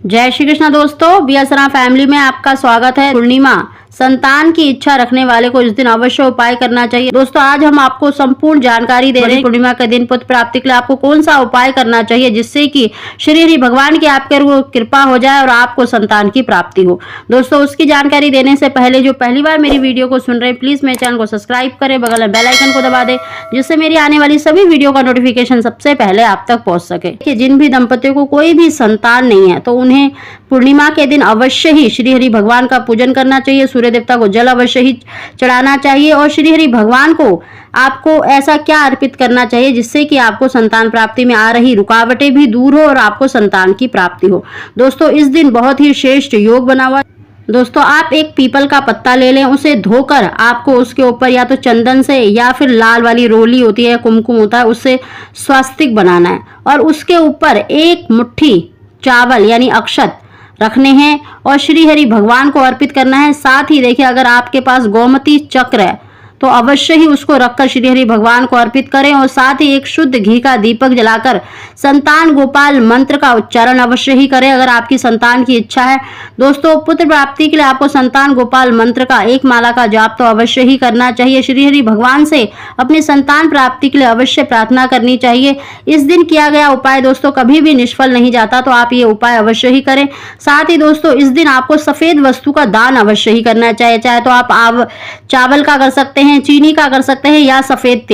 जय श्री कृष्ण दोस्तों, बी असरा फैमिली में आपका स्वागत है। पूर्णिमा संतान की इच्छा रखने वाले को इस दिन अवश्य उपाय करना चाहिए। दोस्तों आज हम आपको संपूर्ण जानकारी दे रहे हैं पूर्णिमा के दिन पुत्र प्राप्ति के लिए आपको कौन सा उपाय करना चाहिए जिससे कि श्री हरि भगवान की आपके कृपा हो जाए और आपको संतान की प्राप्ति हो। दोस्तों उसकी जानकारी देने से पहले जो पहली बार मेरी वीडियो को सुन रहे हैं प्लीज मेरे चैनल को सब्सक्राइब करें, बगल में बेल आइकन को दबा दें जिससे मेरी आने वाली सभी वीडियो का नोटिफिकेशन सबसे पहले आप तक पहुंच सके। जिन भी दंपतियों को कोई भी संतान नहीं है तो उन्हें पूर्णिमा के दिन अवश्य ही श्री हरि भगवान का पूजन करना चाहिए, सूर्य देवता को जल अवश्य ही चढ़ाना चाहिए और श्री हरि भगवान को आपको ऐसा क्या अर्पित करना चाहिए जिससे कि आपको संतान प्राप्ति में आ रही रुकावटें भी दूर हो और आपको संतान की प्राप्ति हो। दोस्तों इस दिन बहुत ही श्रेष्ठ योग बना हुआ है। दोस्तों आप एक पीपल का पत्ता ले लें, उसे धोकर आपको उसके ऊपर या तो चंदन से या फिर लाल वाली रोली होती है, कुमकुम होता है, उससे स्वास्तिक बनाना है और उसके ऊपर एक मुट्ठी चावल यानी अक्षत रखने हैं और श्री हरि भगवान को अर्पित करना है। साथ ही देखिए अगर आपके पास गोमती चक्र है तो अवश्य ही उसको रखकर श्री हरि भगवान को अर्पित करें और साथ ही एक शुद्ध घी का दीपक जलाकर संतान गोपाल मंत्र का उच्चारण अवश्य ही करें अगर आपकी संतान की इच्छा है। दोस्तों पुत्र प्राप्ति के लिए आपको संतान गोपाल मंत्र का एक माला का जाप तो अवश्य ही करना चाहिए। श्री हरि भगवान से अपनी संतान प्राप्ति के लिए अवश्य प्रार्थना करनी चाहिए। इस दिन किया गया उपाय दोस्तों कभी भी निष्फल नहीं जाता, तो आप ये उपाय अवश्य ही करें। साथ ही दोस्तों इस दिन आपको सफेद वस्तु का दान अवश्य ही करना चाहिए, चाहे तो आप चावल का कर सकते हैं, चीनी का कर सकते हैं या सफेद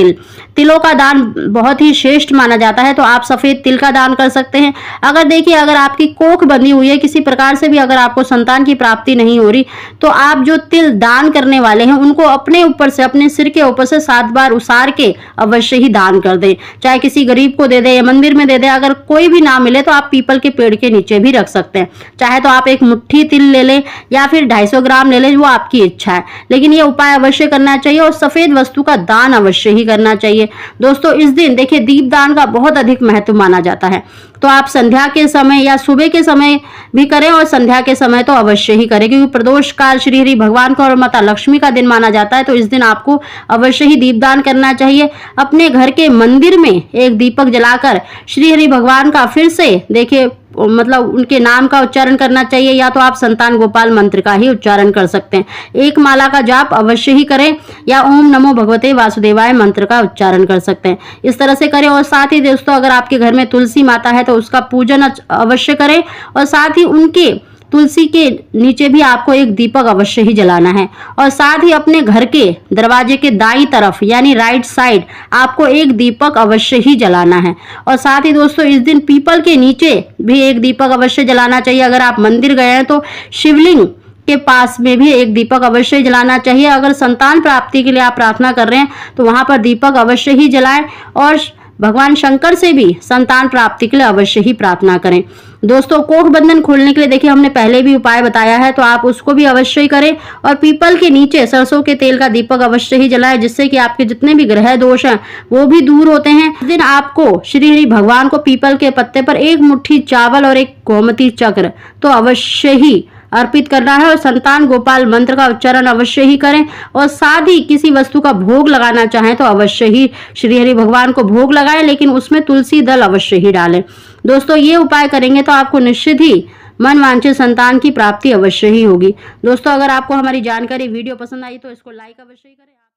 तिलों का दान बहुत ही श्रेष्ठ माना जाता है, तो आप सफेद तिल का दान कर सकते हैं। अगर आपकी कोख बंधी हुई है किसी प्रकार से भी, अगर आपको संतान की प्राप्ति नहीं हो रही तो आप जो तिल दान करने वाले हैं उनको अपने ऊपर से, अपने सिर के ऊपर से 7 बार उसार के अवश्य ही दान कर दें, चाहे किसी गरीब को दे दें या मंदिर में दे दें। अगर कोई भी ना मिले तो आप पीपल के पेड़ के नीचे भी रख सकते हैं, चाहे तो आप एक मुट्ठी तिल ले लें या फिर 250 ग्राम ले लें, वो आपकी इच्छा है, लेकिन ये उपाय अवश्य करना चाहिए और सफेद वस्तु का दान अवश्य ही करना चाहिए। दोस्तों इस दिन देखिए दीपदान का बहुत अधिक महत्व माना जाता है, तो आप संध्या के समय या सुबह के समय भी करें और संध्या के समय तो अवश्य ही करें, क्योंकि प्रदोष काल श्री हरि भगवान का और माता लक्ष्मी का दिन माना जाता है, तो इस दिन आपको अवश्य ही दीपदान करना चाहिए। अपने घर के मंदिर में एक दीपक जलाकर श्री हरि भगवान का फिर से देखिए उनके नाम का उच्चारण करना चाहिए, या तो आप संतान गोपाल मंत्र का ही उच्चारण कर सकते हैं। एक माला का जाप अवश्य ही करें या ओम नमो भगवते वासुदेवाय मंत्र का उच्चारण कर सकते हैं, इस तरह से करें। और साथ ही दोस्तों अगर आपके घर में तुलसी माता है तो उसका पूजन अवश्य करें और साथ ही उनके तुलसी के नीचे भी आपको एक दीपक अवश्य ही जलाना है और साथ ही अपने घर के दरवाजे के दाईं तरफ यानी राइट साइड आपको एक दीपक अवश्य ही जलाना है। और साथ ही दोस्तों इस दिन पीपल के नीचे भी एक दीपक अवश्य जलाना चाहिए। अगर आप मंदिर गए हैं तो शिवलिंग के पास में भी एक दीपक अवश्य जलाना चाहिए। अगर संतान प्राप्ति के लिए आप प्रार्थना कर रहे हैं तो वहां पर दीपक अवश्य ही जलाएं और भगवान शंकर से भी संतान प्राप्ति के लिए अवश्य ही प्रार्थना करें। दोस्तों कोख बंधन खोलने के लिए देखिए हमने पहले भी उपाय बताया है, तो आप उसको भी अवश्य ही करें और पीपल के नीचे सरसों के तेल का दीपक अवश्य ही जलाएं, जिससे कि आपके जितने भी ग्रह दोष हैं वो भी दूर होते हैं। इस दिन आपको श्री हरि भगवान को पीपल के पत्ते पर एक मुट्ठी चावल और एक गोमती चक्र तो अवश्य ही अर्पित करना है और संतान गोपाल मंत्र का उच्चारण अवश्य ही करें और साथ ही किसी वस्तु का भोग लगाना चाहें तो अवश्य ही श्री हरि भगवान को भोग लगाएं, लेकिन उसमें तुलसी दल अवश्य ही डालें। दोस्तों ये उपाय करेंगे तो आपको निश्चित ही मन वांछित संतान की प्राप्ति अवश्य ही होगी। दोस्तों अगर आपको हमारी जानकारी वीडियो पसंद आई तो इसको लाइक अवश्य ही करें।